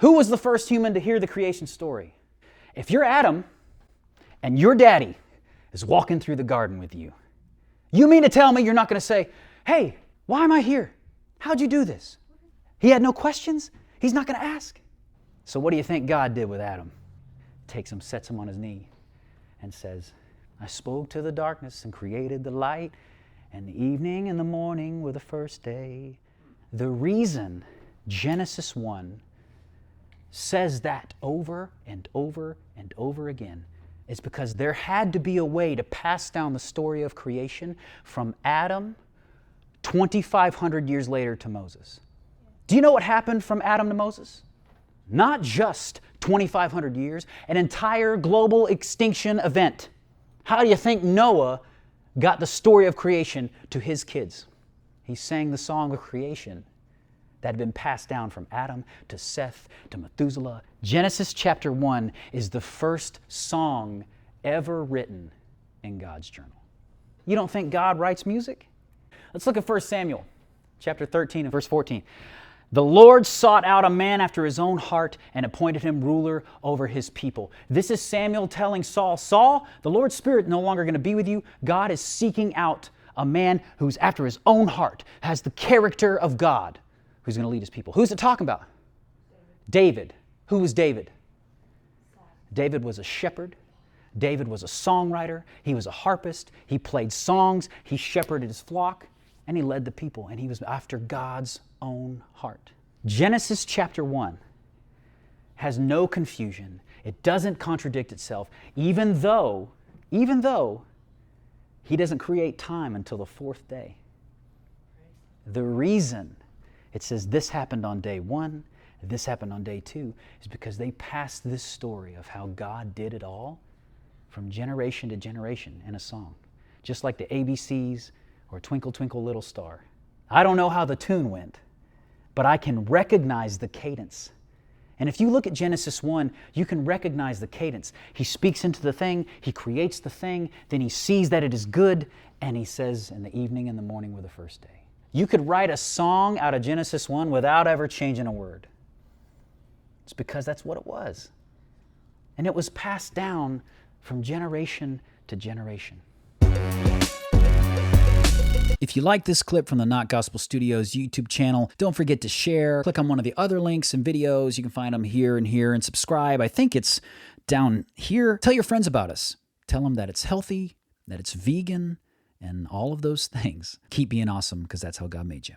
Who was the first human to hear the creation story? If you're Adam and your daddy is walking through the garden with you, you mean to tell me you're not going to say, hey, why am I here? How'd you do this? He had no questions. He's not going to ask. So what do you think God did with Adam? Takes him, sets him on his knee, and says, I spoke to the darkness and created the light, and the evening and the morning were the first day. The reason Genesis 1 says that over and over and over again is because there had to be a way to pass down the story of creation from Adam 2,500 years later to Moses. Do you know what happened from Adam to Moses? Not just 2,500 years, an entire global extinction event. How do you think Noah got the story of creation to his kids? He sang the song of creation that had been passed down from Adam to Seth to Methuselah. Genesis chapter 1 is the first song ever written in God's journal. You don't think God writes music? Let's look at 1 Samuel chapter 13 and verse 14. The Lord sought out a man after his own heart and appointed him ruler over his people. This is Samuel telling Saul, Saul, the Lord's Spirit is no longer going to be with you. God is seeking out a man who's after his own heart, has the character of God, who's going to lead his people. Who's it talking about? David. Who was David? David was a shepherd. David was a songwriter. He was a harpist. He played songs. He shepherded his flock. And he led the people. And he was after God's own heart. Genesis chapter 1 has no confusion. It doesn't contradict itself, even though he doesn't create time until the fourth day. The reason it says this happened on day 1, this happened on day 2, is because they passed this story of how God did it all from generation to generation in a song. Just like the ABCs or Twinkle, Twinkle, Little Star. I don't know how the tune went, but I can recognize the cadence. And if you look at Genesis 1, you can recognize the cadence. He speaks into the thing, he creates the thing, then he sees that it is good, and he says, in the evening and the morning were the first day. You could write a song out of Genesis 1 without ever changing a word. It's because that's what it was. And it was passed down from generation to generation. If you like this clip from the Not Gospel Studios YouTube channel, don't forget to share. Click on one of the other links and videos. You can find them here and here, and subscribe. I think it's down here. Tell your friends about us. Tell them that it's healthy, that it's vegan, and all of those things. Keep being awesome, because that's how God made you.